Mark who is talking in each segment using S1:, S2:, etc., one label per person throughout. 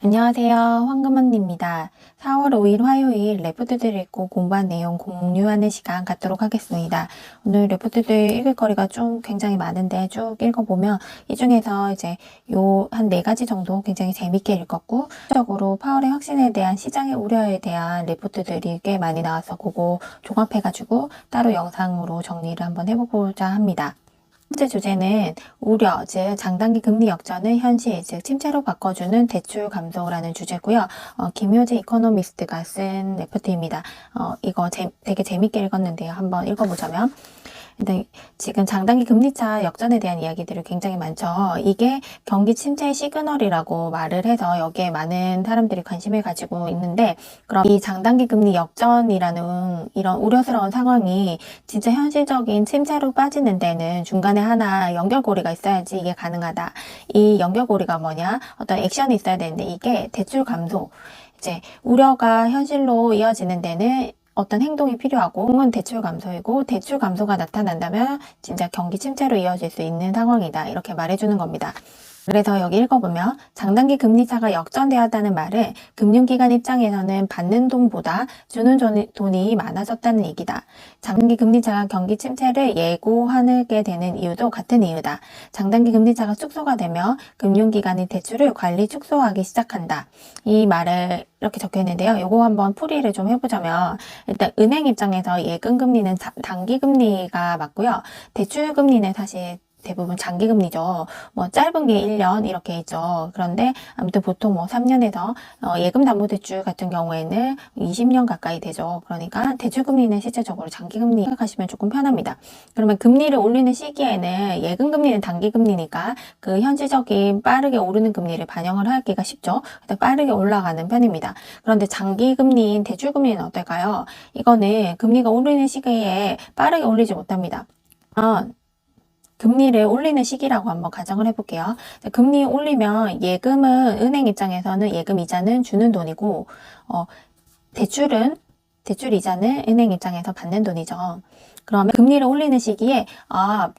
S1: 안녕하세요. 황금언니입니다. 4월 5일 화요일 레포트들 읽고 공부한 내용 공유하는 시간 갖도록 하겠습니다. 오늘 레포트들 읽을 거리가 좀 굉장히 많은데 쭉 읽어보면 이 중에서 이제 요 한 4가지 정도 굉장히 재밌게 읽었고, 적으로 파월의 확신에 대한 시장의 우려에 대한 레포트들이 꽤 많이 나와서 그거 종합해가지고 따로 영상으로 정리를 한번 해보고자 합니다. 번째 주제는 우려, 즉 장단기 금리 역전을 현실, 즉 침체로 바꿔주는 대출 감소라는 주제고요. 김효재 이코노미스트가 쓴 레포트입니다. 이거 되게 재밌게 읽었는데요. 한번 읽어보자면, 근데 지금 장단기 금리차 역전에 대한 이야기들이 굉장히 많죠. 이게 경기 침체의 시그널이라고 말을 해서 여기에 많은 사람들이 관심을 가지고 있는데, 그럼 이 장단기 금리 역전이라는 이런 우려스러운 상황이 진짜 현실적인 침체로 빠지는 데는 중간에 하나 연결고리가 있어야지 이게 가능하다. 이 연결고리가 뭐냐? 어떤 액션이 있어야 되는데 이게 대출 감소. 이제 우려가 현실로 이어지는 데는 어떤 행동이 필요하고, 혹은 대출 감소이고, 대출 감소가 나타난다면 진짜 경기 침체로 이어질 수 있는 상황이다. 이렇게 말해주는 겁니다. 그래서 여기 읽어보면 장단기 금리차가 역전되었다는 말은 금융기관 입장에서는 받는 돈보다 주는 돈이 많아졌다는 얘기다. 장단기 금리차가 경기 침체를 예고하게 되는 이유도 같은 이유다. 장단기 금리차가 축소가 되면 금융기관이 대출을 관리 축소하기 시작한다. 이 말을 이렇게 적혀 있는데요. 요거 한번 풀이를 좀 해보자면, 일단 은행 입장에서 예금금리는 단기금리가 맞고요. 대출금리는 사실 대부분 장기금리죠. 뭐 짧은 게 1년 이렇게 있죠. 그런데 아무튼 보통 뭐 3년에서 예금담보대출 같은 경우에는 20년 가까이 되죠. 그러니까 대출금리는 실제적으로 장기금리 생각하시면 조금 편합니다. 그러면 금리를 올리는 시기에는 예금금리는 단기금리니까 그 현실적인 빠르게 오르는 금리를 반영을 하기가 쉽죠. 빠르게 올라가는 편입니다. 그런데 장기금리인 대출금리는 어떨까요? 이거는 금리가 오르는 시기에 빠르게 올리지 못합니다. 금리를 올리는 시기라고 한번 가정을 해볼게요. 금리 올리면 예금은 은행 입장에서는 예금 이자는 주는 돈이고, 대출 이자는 은행 입장에서 받는 돈이죠. 그러면 금리를 올리는 시기에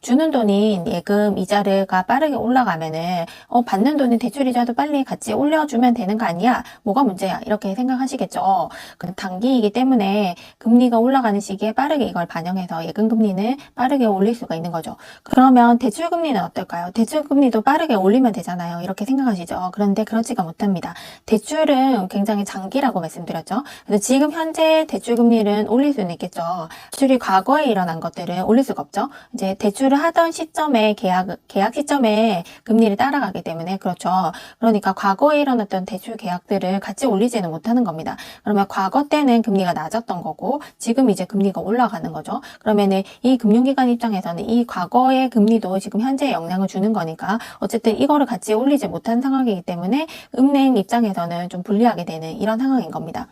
S1: 주는 돈인 예금 이자가 빠르게 올라가면은 받는 돈인 대출 이자도 빨리 같이 올려주면 되는 거 아니야? 뭐가 문제야? 이렇게 생각하시겠죠. 단기이기 때문에 금리가 올라가는 시기에 빠르게 이걸 반영해서 예금 금리는 빠르게 올릴 수가 있는 거죠. 그러면 대출 금리는 어떨까요? 대출 금리도 빠르게 올리면 되잖아요. 이렇게 생각하시죠. 그런데 그렇지가 못합니다. 대출은 굉장히 장기라고 말씀드렸죠. 그래서 지금 현재 대출 금리는 올릴 수는 있겠죠. 대출이 과거에 일어난 것들은 올릴 수가 없죠. 이제 대출을 하던 시점에 계약 시점에 금리를 따라가기 때문에 그렇죠. 그러니까 과거에 일어났던 대출 계약들을 같이 올리지는 못하는 겁니다. 그러면 과거 때는 금리가 낮았던 거고 지금 이제 금리가 올라가는 거죠. 그러면은 이 금융기관 입장에서는 이 과거의 금리도 지금 현재에 영향을 주는 거니까 어쨌든 이거를 같이 올리지 못한 상황이기 때문에 은행 입장에서는 좀 불리하게 되는 이런 상황인 겁니다.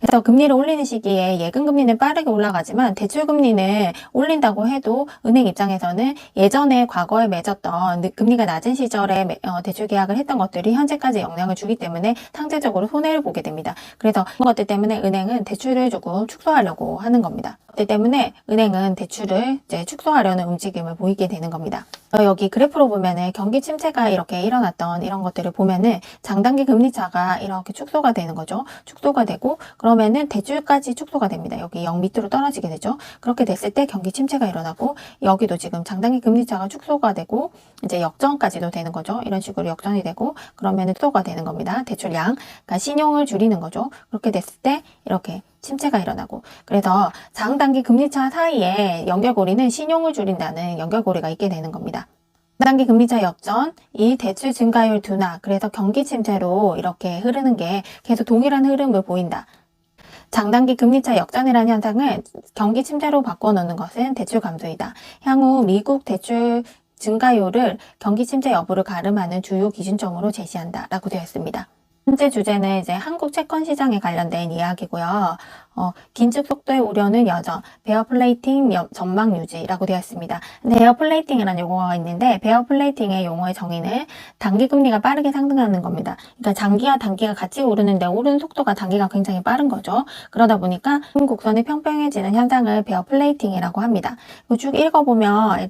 S1: 그래서 금리를 올리는 시기에 예금금리는 빠르게 올라가지만 대출금리는 올린다고 해도 은행 입장에서는 예전에 과거에 맺었던 금리가 낮은 시절에 대출 계약을 했던 것들이 현재까지 영향을 주기 때문에 상대적으로 손해를 보게 됩니다. 그래서 그런 것들 때문에 은행은 대출을 조금 축소하려고 하는 겁니다. 그렇기 때문에 은행은 대출을 이제 축소하려는 움직임을 보이게 되는 겁니다. 여기 그래프로 보면은 경기 침체가 이렇게 일어났던 이런 것들을 보면은 장단기 금리차가 이렇게 축소가 되는 거죠. 축소가 되고 그러면은 대출까지 축소가 됩니다. 여기 0 밑으로 떨어지게 되죠. 그렇게 됐을 때 경기 침체가 일어나고 여기도 지금 장단기 금리차가 축소가 되고 이제 역전까지도 되는 거죠. 이런 식으로 역전이 되고 그러면은 축소가 되는 겁니다. 대출량, 그러니까 신용을 줄이는 거죠. 그렇게 됐을 때 이렇게 침체가 일어나고 그래서 장단기 금리차 사이에 연결고리는 신용을 줄인다는 연결고리가 있게 되는 겁니다. 단기 금리차 역전, 이 대출 증가율 둔화, 그래서 경기 침체로 이렇게 흐르는 게 계속 동일한 흐름을 보인다. 장단기 금리차 역전이라는 현상을 경기 침체로 바꿔놓는 것은 대출 감소이다. 향후 미국 대출 증가율을 경기 침체 여부를 가름하는 주요 기준점으로 제시한다 라고 되어 있습니다. 현재 주제는 이제 한국 채권 시장에 관련된 이야기고요. 긴축 속도의 우려는 여전, 베어 플레이팅 전망 유지라고 되어 있습니다. 베어 플레이팅이라는 용어가 있는데 베어 플레이팅의 용어의 정의는 단기 금리가 빠르게 상승하는 겁니다. 그러니까 장기와 단기가 같이 오르는데 오르는 속도가 단기가 굉장히 빠른 거죠. 그러다 보니까 곡선이 평평해지는 현상을 베어 플레이팅이라고 합니다. 쭉 읽어보면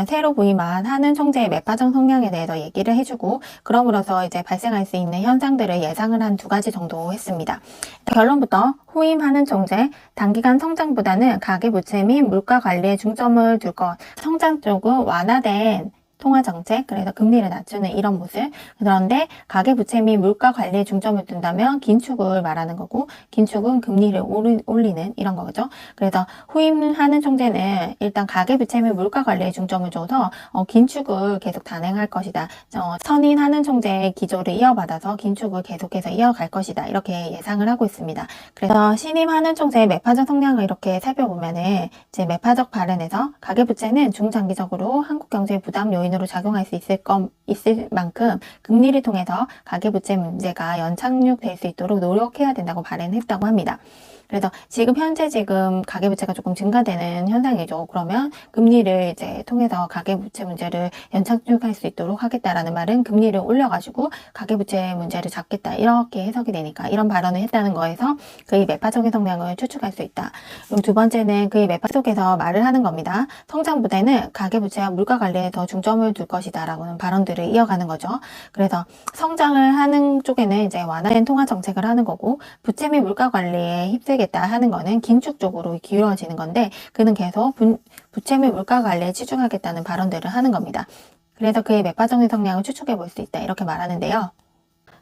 S1: 세로 부임한 하는 총재의 매파적 성향에 대해서 얘기를 해주고 그럼으로써 이제 발생할 수 있는 현상들을 예상을 한 두 가지 정도 했습니다. 결론부터 후임하는 총재, 단기간 성장보다는 가계부채 및 물가 관리에 중점을 둘 것. 성장 쪽은 완화된 통화정책, 그래서 금리를 낮추는 이런 모습. 그런데 가계부채 및 물가 관리에 중점을 둔다면 긴축을 말하는 거고 긴축은 금리를 올리는 이런 거죠. 그래서 후임하는 총재는 일단 가계부채 및 물가 관리에 중점을 줘서 긴축을 계속 단행할 것이다. 선임하는 총재의 기조를 이어받아서 긴축을 계속해서 이어갈 것이다. 이렇게 예상을 하고 있습니다. 그래서 신임하는 총재의 매파적 성향을 이렇게 살펴보면은 이제 매파적 발언에서 가계부채는 중장기적으로 한국 경제의 부담 요인으로 작용할 수 있을 만큼 금리를 통해서 가계부채 문제가 연착륙될 수 있도록 노력해야 된다고 발언했다고 합니다. 그래서 현재 가계부채가 조금 증가되는 현상이죠. 그러면 금리를 이제 통해서 가계부채 문제를 연착륙할 수 있도록 하겠다라는 말은 금리를 올려가지고 가계부채 문제를 잡겠다 이렇게 해석이 되니까 이런 발언을 했다는 거에서 그의 매파적인 성향을 추측할 수 있다. 그럼 두 번째는 그의 매파 속에서 말을 하는 겁니다. 성장보다는 가계부채와 물가 관리에 더 중점을 둘 것이다 라고는 발언들을 이어가는 거죠. 그래서 성장을 하는 쪽에는 이제 완화된 통화 정책을 하는 거고 부채 및 물가 관리에 휩쓸 겠다 하는 거는 긴축 쪽으로 기울어지는 건데 그는 계속 부채 및 물가 관리에 치중하겠다는 발언들을 하는 겁니다. 그래서 그의 매파적인 성향을 추측해 볼 수 있다 이렇게 말하는데요.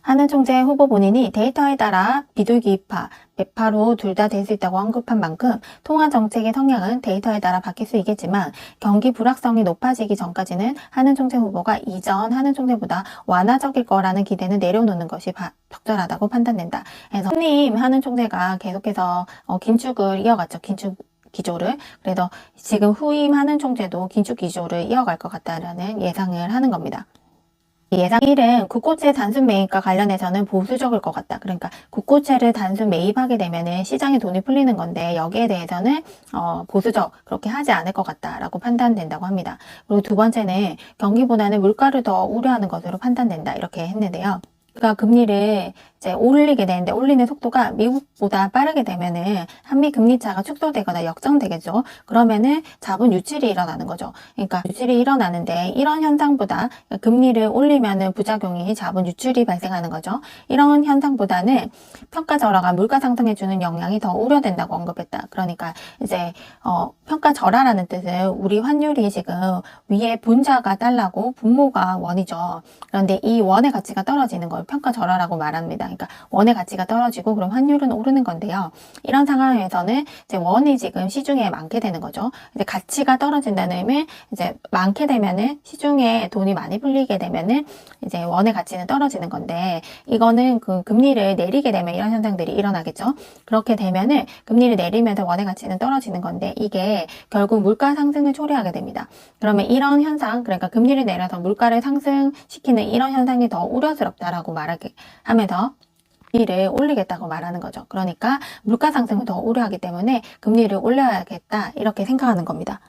S1: 하는 총재 후보 본인이 데이터에 따라 비둘기파, 매파로 둘 다 될 수 있다고 언급한 만큼 통화 정책의 성향은 데이터에 따라 바뀔 수 있겠지만 경기 불확성이 높아지기 전까지는 하는 총재 후보가 이전 하는 총재보다 완화적일 거라는 기대는 내려놓는 것이 적절하다고 판단된다. 그래서 후임 하는 총재가 계속해서 긴축을 이어갔죠. 긴축 기조를. 그래서 지금 후임하는 총재도 긴축 기조를 이어갈 것 같다라는 예상을 하는 겁니다. 예상 1은 국고채 단순 매입과 관련해서는 보수적일 것 같다. 그러니까 국고채를 단순 매입하게 되면은 시장에 돈이 풀리는 건데 여기에 대해서는 보수적 그렇게 하지 않을 것 같다라고 판단된다고 합니다. 그리고 두 번째는 경기보다는 물가를 더 우려하는 것으로 판단된다. 이렇게 했는데요. 그러니까 금리를 이제 올리게 되는데 올리는 속도가 미국보다 빠르게 되면은 한미 금리 차가 축소되거나 역전되겠죠. 그러면은 자본 유출이 일어나는 거죠. 그러니까 유출이 일어나는데 이런 현상보다 금리를 올리면은 부작용이 자본 유출이 발생하는 거죠. 이런 현상보다는 평가 절하가 물가 상승해 주는 영향이 더 우려된다고 언급했다. 그러니까 이제 평가 절하라는 뜻은 우리 환율이 지금 위에 분자가 달러고 분모가 원이죠. 그런데 이 원의 가치가 떨어지는 걸 평가 절하라고 말합니다. 그러니까 원의 가치가 떨어지고 그럼 환율은 오르는 건데요. 이런 상황에서는 이제 원이 지금 시중에 많게 되는 거죠. 이제 가치가 떨어진다는 의미 이제 많게 되면은 시중에 돈이 많이 풀리게 되면은 이제 원의 가치는 떨어지는 건데 이거는 그 금리를 내리게 되면 이런 현상들이 일어나겠죠. 그렇게 되면은 금리를 내리면서 원의 가치는 떨어지는 건데 이게 결국 물가 상승을 초래하게 됩니다. 그러면 이런 현상, 그러니까 금리를 내려서 물가를 상승시키는 이런 현상이 더 우려스럽다라고 말하게 하면서 금리를 올리겠다고 말하는 거죠. 그러니까 물가 상승을 더 우려하기 때문에 금리를 올려야겠다 이렇게 생각하는 겁니다.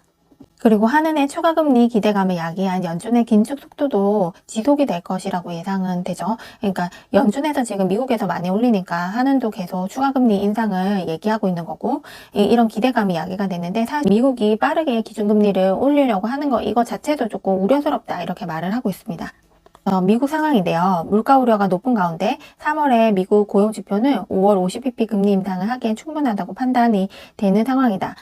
S1: 그리고 한은의 추가금리 기대감을 야기한 연준의 긴축 속도도 지속이 될 것이라고 예상은 되죠. 그러니까 연준에서 지금 미국에서 많이 올리니까 한은도 계속 추가금리 인상을 얘기하고 있는 거고 이런 기대감이 야기가 되는데 사실 미국이 빠르게 기준금리를 올리려고 하는 거 이거 자체도 조금 우려스럽다 이렇게 말을 하고 있습니다. 미국 상황인데요. 물가 우려가 높은 가운데 3월에 미국 고용지표는 5월 50bp 금리 인상을 하기엔 충분하다고 판단이 되는 상황이다.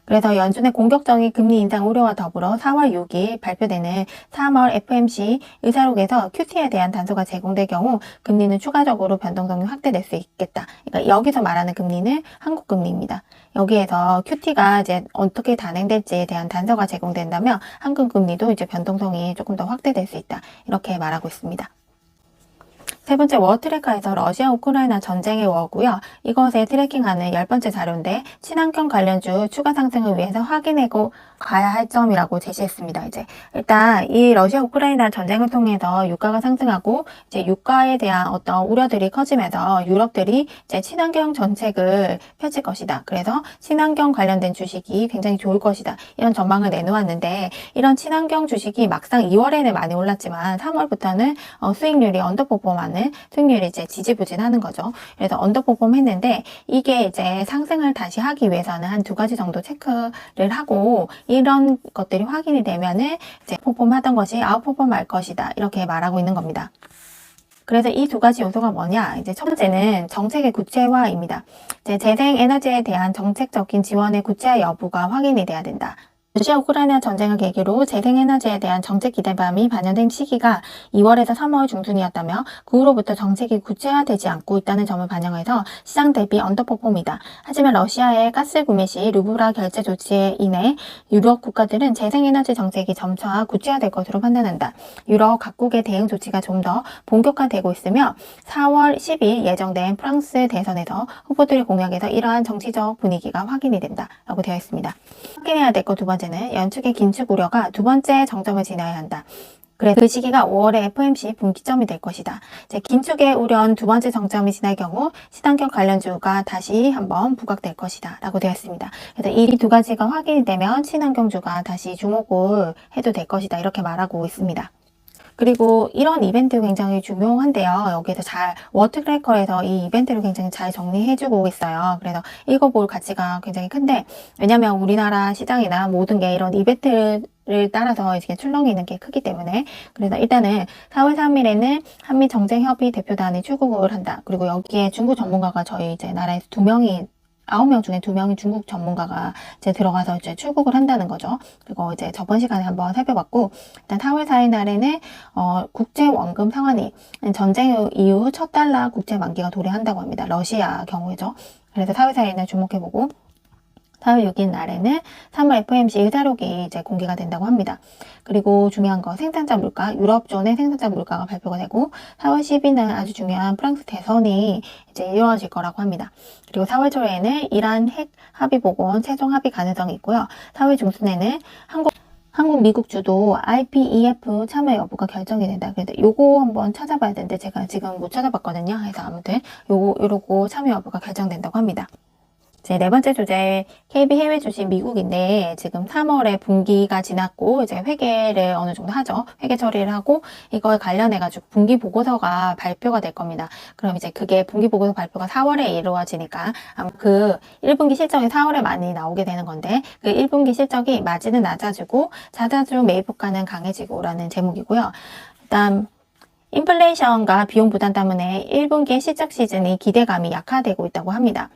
S1: 그래서 연준의 공격적인 금리 인상 우려와 더불어 4월 6일 발표되는 3월 FOMC 의사록에서 QT에 대한 단서가 제공될 경우 금리는 추가적으로 변동성이 확대될 수 있겠다. 그러니까 여기서 말하는 금리는 한국 금리입니다. 여기에서 QT가 이제 어떻게 단행될지에 대한 단서가 제공된다면 한국 금리도 이제 변동성이 조금 더 확대될 수 있다. 이렇게 말하고 있습니다. 세 번째 워트래커에서 러시아 우크라이나 전쟁의 워고요. 이것에 트래킹하는 10번째 자료인데 친환경 관련주 추가 상승을 위해서 확인하고 가야 할 점이라고 제시했습니다. 이제 일단 이 러시아 우크라이나 전쟁을 통해서 유가가 상승하고 이제 유가에 대한 어떤 우려들이 커지면서 유럽들이 이제 친환경 정책을 펼칠 것이다. 그래서 친환경 관련된 주식이 굉장히 좋을 것이다. 이런 전망을 내놓았는데 이런 친환경 주식이 막상 2월에는 많이 올랐지만 3월부터는 수익률이 언더퍼폼하는 수익률이 이제 지지부진하는 거죠. 그래서 언더퍼폼 했는데 이게 이제 상승을 다시 하기 위해서는 한 두 가지 정도 체크를 하고 이런 것들이 확인이 되면은 이제 퍼폼하던 것이 아웃퍼폼할 것이다. 이렇게 말하고 있는 겁니다. 그래서 이 두 가지 요소가 뭐냐? 이제 첫 번째는 정책의 구체화입니다. 이제 재생 에너지에 대한 정책적인 지원의 구체화 여부가 확인이 돼야 된다. 러시아 우크라이나 전쟁을 계기로 재생에너지에 대한 정책 기대감이 반영된 시기가 2월에서 3월 중순이었다며 그 후로부터 정책이 구체화되지 않고 있다는 점을 반영해서 시장 대비 언더퍼폼이다. 하지만 러시아의 가스 구매 시 루블화 결제 조치에 인해 유럽 국가들은 재생에너지 정책이 점차 구체화될 것으로 판단한다. 유럽 각국의 대응 조치가 좀 더 본격화되고 있으며 4월 10일 예정된 프랑스 대선에서 후보들의 공약에서 이러한 정치적 분위기가 확인이 된다. 라고 되어 있습니다. 확인해야 될 것 두 번째는 연축의 긴축 우려가 두 번째 정점을 지나야 한다. 그래서 그 시기가 5월의 FOMC 분기점이 될 것이다. 이제 긴축의 우려는 두 번째 정점이 지날 경우 친환경 관련주가 다시 한번 부각될 것이다. 라고 되어 있습니다. 그래서 이 두 가지가 확인이 되면 친환경주가 다시 주목을 해도 될 것이다. 이렇게 말하고 있습니다. 그리고 이런 이벤트 굉장히 중요한데요. 여기에서 워트트래커에서 이 이벤트를 굉장히 잘 정리해주고 있어요. 그래서 읽어볼 가치가 굉장히 큰데, 왜냐면 우리나라 시장이나 모든 게 이런 이벤트를 따라서 이렇게 출렁이 있는 게 크기 때문에. 그래서 일단은 4월 3일에는 한미정쟁협의 대표단이 출국을 한다. 그리고 여기에 중국 전문가가 저희 이제 나라에서 9명 중에 2명이 중국 전문가가 이제 들어가서 이제 출국을 한다는 거죠. 그리고 이제 저번 시간에 한번 살펴봤고, 일단 4월 4일 날에는, 국제 원금 상환이 전쟁 이후 첫 달러 국제 만기가 도래한다고 합니다. 러시아 경우죠. 그래서 4월 4일날 주목해보고, 4월 6일 날에는 3월 FOMC 의사록이 이제 공개가 된다고 합니다. 그리고 중요한 거 생산자 물가, 유럽존의 생산자 물가가 발표가 되고 4월 10일 날 아주 중요한 프랑스 대선이 이제 이루어질 거라고 합니다. 그리고 4월 초에는 이란 핵 합의 보건 최종 합의 가능성이 있고요. 4월 중순에는 한국 미국 주도 IPEF 참여 여부가 결정이 된다. 그래서 요거 한번 찾아봐야 되는데 제가 지금 못 찾아봤거든요. 그래서 아무튼 요거 참여 여부가 결정된다고 합니다. 제 네 번째 주제 KB 해외 주식 미국인데 지금 3월에 분기가 지났고 이제 회계를 어느 정도 하죠. 회계 처리를 하고 이거에 관련해 가지고 분기 보고서가 발표가 될 겁니다. 그럼 이제 그게 분기 보고서 발표가 4월에 이루어지니까 그 1분기 실적이 4월에 많이 나오게 되는 건데 그 1분기 실적이 마진은 낮아지고 자사주 매입효과는 강해지고라는 제목이고요. 일단 인플레이션과 비용 부담 때문에 1분기 실적 시즌이 기대감이 약화되고 있다고 합니다.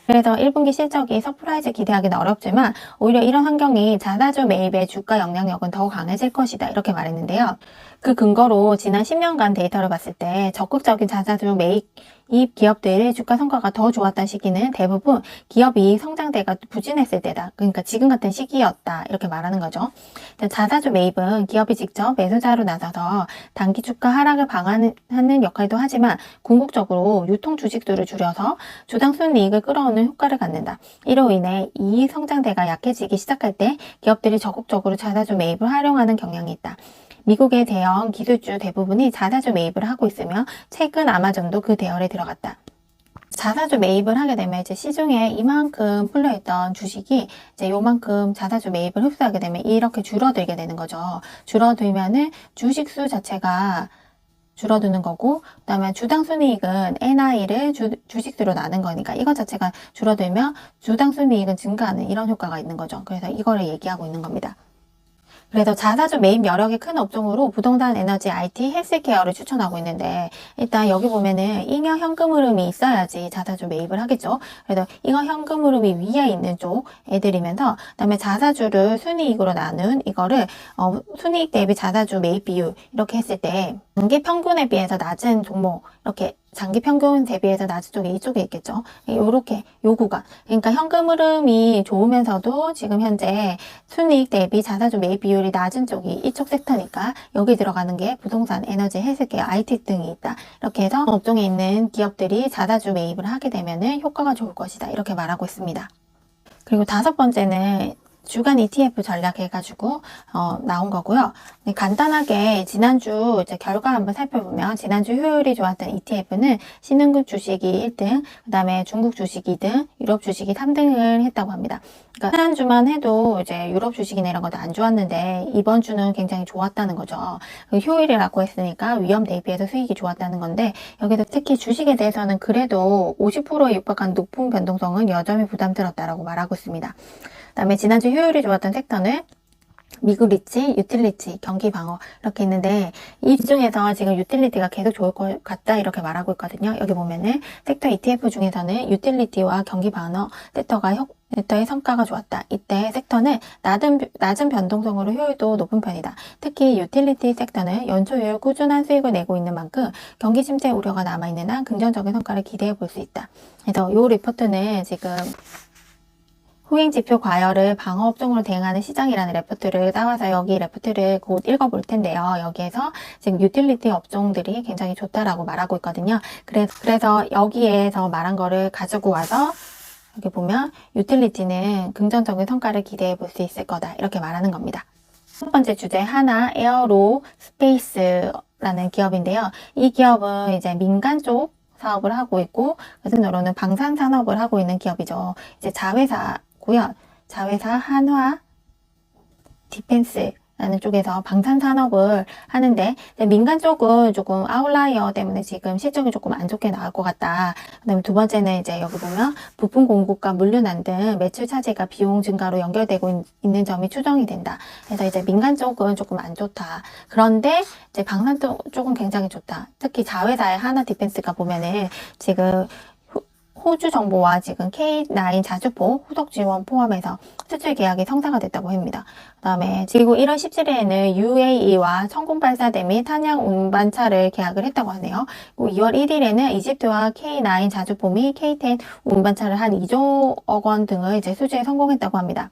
S1: 그래서 1분기 실적이 서프라이즈 기대하기는 어렵지만 오히려 이런 환경이 자사주 매입의 주가 영향력은 더 강해질 것이다. 이렇게 말했는데요. 그 근거로 지난 10년간 데이터를 봤을 때 적극적인 자사주 매입 기업들의 주가 성과가 더 좋았던 시기는 대부분 기업이 성장대가 부진했을 때다. 그러니까 지금 같은 시기였다. 이렇게 말하는 거죠. 자사주 매입은 기업이 직접 매수자로 나서서 단기 주가 하락을 방어하는 역할도 하지만 궁극적으로 유통 주식들을 줄여서 주당 순이익을 끌어오는 효과를 갖는다. 이로 인해 이익 성장대가 약해지기 시작할 때 기업들이 적극적으로 자사주 매입을 활용하는 경향이 있다. 미국의 대형 기술주 대부분이 자사주 매입을 하고 있으며 최근 아마존도 그 대열에 들어갔다. 자사주 매입을 하게 되면 이제 시중에 이만큼 풀려있던 주식이 이제 요만큼 자사주 매입을 흡수하게 되면 이렇게 줄어들게 되는 거죠. 줄어들면은 주식 수 자체가 줄어드는 거고, 그 다음에 주당 순이익은 NI를 주식수로 나눈 거니까 이것 자체가 줄어들면 주당 순이익은 증가하는 이런 효과가 있는 거죠. 그래서 이거를 얘기하고 있는 겁니다. 그래서 자사주 매입 여력이 큰 업종으로 부동산, 에너지, IT, 헬스케어를 추천하고 있는데 일단 여기 보면은 잉여 현금 흐름이 있어야지 자사주 매입을 하겠죠. 그래서 잉여 현금 흐름이 위에 있는 쪽 애들이면서 그다음에 자사주를 순이익으로 나눈 이거를 순이익 대비 자사주 매입 비율 이렇게 했을 때 단기 평균에 비해서 낮은 종목 이렇게 장기 평균 대비해서 낮은 쪽에 이쪽에 있겠죠. 요렇게 요 구간. 그러니까 현금 흐름이 좋으면서도 지금 현재 순이익 대비 자사주 매입 비율이 낮은 쪽이 이쪽 섹터니까 여기 들어가는 게 부동산, 에너지, 헬스케어, IT 등이 있다. 이렇게 해서 업종에 있는 기업들이 자사주 매입을 하게 되면은 효과가 좋을 것이다. 이렇게 말하고 있습니다. 그리고 다섯 번째는 주간 ETF 전략 해가지고 나온 거고요. 간단하게 지난주 이제 결과 한번 살펴보면 지난주 효율이 좋았던 ETF는 신흥국 주식이 1등, 그 다음에 중국 주식이 2등, 유럽 주식이 3등을 했다고 합니다. 그러니까 지난주만 해도 이제 유럽 주식이나 이런 것도 안 좋았는데 이번 주는 굉장히 좋았다는 거죠. 효율이라고 했으니까 위험 대비해서 수익이 좋았다는 건데 여기서 특히 주식에 대해서는 그래도 50%에 육박한 높은 변동성은 여전히 부담스럽다라고 말하고 있습니다. 그다음에 지난주 효율이 좋았던 섹터는 미국 리치, 유틸리티, 경기 방어 이렇게 있는데 이 중에서 지금 유틸리티가 계속 좋을 것 같다 이렇게 말하고 있거든요. 여기 보면은 섹터 ETF 중에서는 유틸리티와 경기 방어 섹터의 성과가 좋았다. 이때 섹터는 낮은 변동성으로 효율도 높은 편이다. 특히 유틸리티 섹터는 연초율 꾸준한 수익을 내고 있는 만큼 경기 침체 우려가 남아있는 한 긍정적인 성과를 기대해 볼 수 있다. 그래서 이 리포트는 지금 후행지표 과열을 방어업종으로 대응하는 시장이라는 레포트를 따와서 여기 레포트를 곧 읽어볼 텐데요. 여기에서 지금 유틸리티 업종들이 굉장히 좋다라고 말하고 있거든요. 그래서 여기에서 말한 거를 가지고 와서 여기 보면 유틸리티는 긍정적인 성과를 기대해 볼 수 있을 거다. 이렇게 말하는 겁니다. 첫 번째 주제 하나 에어로 스페이스라는 기업인데요. 이 기업은 이제 민간 쪽 사업을 하고 있고 그전으로는 방산 산업을 하고 있는 기업이죠. 이제 자회사고요. 자회사 한화 디펜스라는 쪽에서 방산 산업을 하는데 민간 쪽은 조금 아웃라이어 때문에 지금 실적이 조금 안 좋게 나올 것 같다. 그다음에 두 번째는 이제 여기 보면 부품 공급과 물류난 등 매출 차질과 비용 증가로 연결되고 있는 점이 추정이 된다. 그래서 이제 민간 쪽은 조금 안 좋다. 그런데 이제 방산 쪽은 굉장히 좋다. 특히 자회사의 하나 디펜스가 보면은 지금 호주 정보와 지금 K9 자주포 후속 지원 포함해서 수출 계약이 성사가 됐다고 합니다. 그 다음에 그리고 1월 17일에는 UAE와 천공 발사대 및 탄약 운반차를 계약을 했다고 하네요. 그리고 2월 1일에는 이집트와 K9 자주포 및 K10 운반차를 한 2조억 원 등을 이제 수주에 성공했다고 합니다.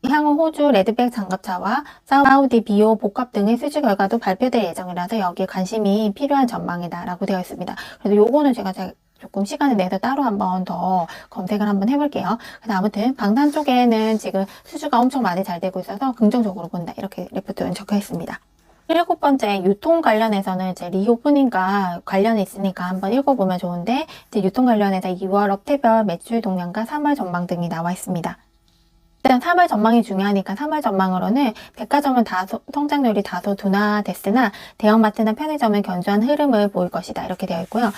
S1: 향후 호주 레드백 장갑차와 사우디 비오 복합 등의 수주 결과도 발표될 예정이라서 여기에 관심이 필요한 전망이다라고 되어 있습니다. 그래서 요거는 제가 조금 시간을 내서 따로 한번 더 검색을 한번 해볼게요. 그래서 아무튼 방산 쪽에는 지금 수주가 엄청 많이 잘 되고 있어서 긍정적으로 본다. 이렇게 레포트는 적혀 있습니다. 7번째 유통 관련해서는 이제 리오프닝과 관련이 있으니까 한번 읽어보면 좋은데 이제 유통 관련해서 2월 업태별 매출 동향과 3월 전망 등이 나와 있습니다. 일단 3월 전망이 중요하니까 3월 전망으로는 백화점은 성장률이 다소 둔화됐으나 대형마트나 편의점은 견조한 흐름을 보일 것이다. 이렇게 되어 있고요.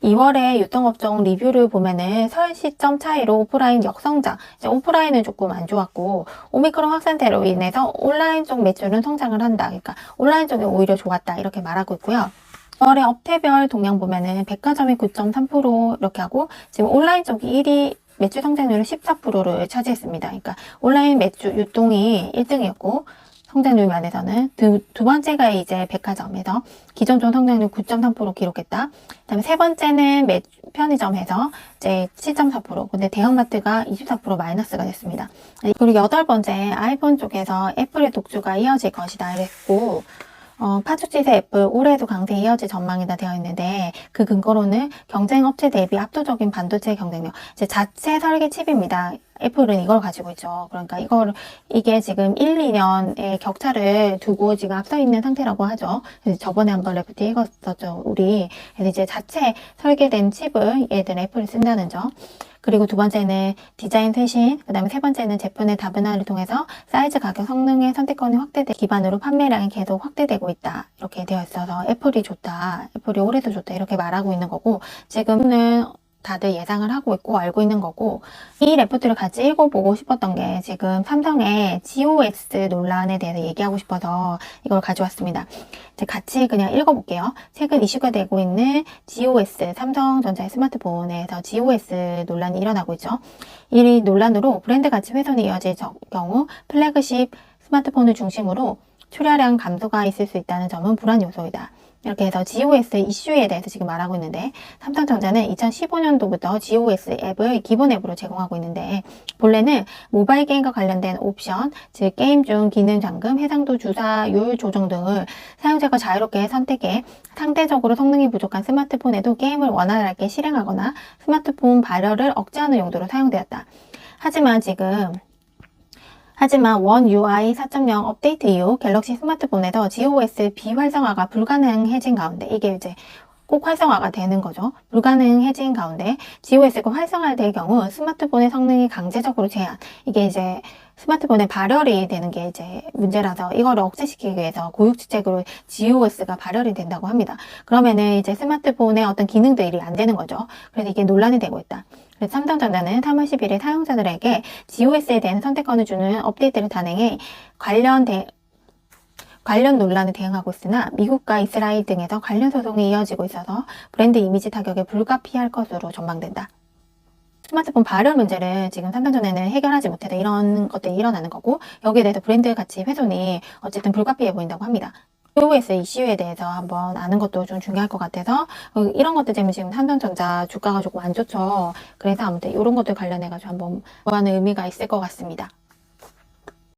S1: 2월에 유통업종 리뷰를 보면은 설 시점 차이로 오프라인 역성장, 오프라인은 조금 안 좋았고 오미크론 확산세로 인해서 온라인 쪽 매출은 성장을 한다. 그러니까 온라인 쪽이 오히려 좋았다. 이렇게 말하고 있고요. 2월에 업태별 동향 보면은 백화점이 9.3% 이렇게 하고 지금 온라인 쪽이 1위 매출 성장률은 14%를 차지했습니다. 그러니까 온라인 매출 유통이 1등이었고 성장률 면에서는 두 번째가 이제 백화점에서 기존 중 성장률 9.3% 기록했다. 그다음에 세 번째는 편의점에서 이제 7.4%. 근데 대형마트가 24% 마이너스가 됐습니다. 그리고 8번째 아이폰 쪽에서 애플의 독주가 이어질 것이다 이랬고 파죽지세 애플 올해도 강세 이어질 전망이다 되어 있는데 그 근거로는 경쟁 업체 대비 압도적인 반도체 경쟁력, 이제 자체 설계 칩입니다. 애플은 이걸 가지고 있죠. 그러니까 이게 지금 1, 2년의 격차를 두고 지금 앞서 있는 상태라고 하죠. 그래서 저번에 한번 레포트 읽었었죠, 우리. 그래서 이제 자체 설계된 칩을 얘들 애플이 쓴다는 점. 그리고 두 번째는 디자인 쇄신, 그 다음에 세 번째는 제품의 다변화를 통해서 사이즈, 가격, 성능의 선택권이 기반으로 판매량이 계속 확대되고 있다. 이렇게 되어 있어서 애플이 좋다. 애플이 올해도 좋다. 이렇게 말하고 있는 거고, 지금은 다들 예상을 하고 있고 알고 있는 거고, 이 레포트를 같이 읽어보고 싶었던 게 지금 삼성의 GOX 논란에 대해서 얘기하고 싶어서 이걸 가져왔습니다. 이제 같이 그냥 읽어볼게요. 최근 이슈가 되고 있는 GOX, 삼성전자의 스마트폰에서 GOX 논란이 일어나고 있죠. 이 논란으로 브랜드 가치 훼손이 이어질 경우 플래그십 스마트폰을 중심으로 출하량 감소가 있을 수 있다는 점은 불안 요소이다. 이렇게 해서 GOS 이슈에 대해서 지금 말하고 있는데, 삼성전자는 2015년도부터 GOS 앱을 기본 앱으로 제공하고 있는데, 본래는 모바일 게임과 관련된 옵션, 즉 게임 중 기능 잠금, 해상도 주사율 조정 등을 사용자가 자유롭게 선택해 상대적으로 성능이 부족한 스마트폰에도 게임을 원활하게 실행하거나 스마트폰 발열을 억제하는 용도로 사용되었다. 하지만 원 UI 4.0 업데이트 이후 갤럭시 스마트폰에서 GOS 비활성화가 불가능해진 가운데, 이게 이제 꼭 활성화가 되는 거죠. 불가능해진 가운데 GOS가 활성화될 경우 스마트폰의 성능이 강제적으로 제한, 이게 이제 스마트폰에 발열이 되는 게 이제 문제라서 이거를 억제시키기 위해서 고육지책으로 GOS가 발열이 된다고 합니다. 그러면은 이제 스마트폰의 어떤 기능들이 안 되는 거죠. 그래서 이게 논란이 되고 있다. 그래서 삼성전자는 3월 10일에 사용자들에게 GOS에 대한 선택권을 주는 업데이트를 단행해 관련 논란을 대응하고 있으나 미국과 이스라엘 등에서 관련 소송이 이어지고 있어서 브랜드 이미지 타격에 불가피할 것으로 전망된다. 스마트폰 발열 문제를 지금 삼성전자는 해결하지 못해서 이런 것들이 일어나는 거고, 여기에 대해서 브랜드 가치 훼손이 어쨌든 불가피해 보인다고 합니다. GOS 이슈에 대해서 한번 아는 것도 좀 중요할 것 같아서, 이런 것들 때문에 지금 삼성전자 주가가 조금 안 좋죠. 그래서 아무튼 이런 것들 관련해가지고 한번 보는 의미가 있을 것 같습니다.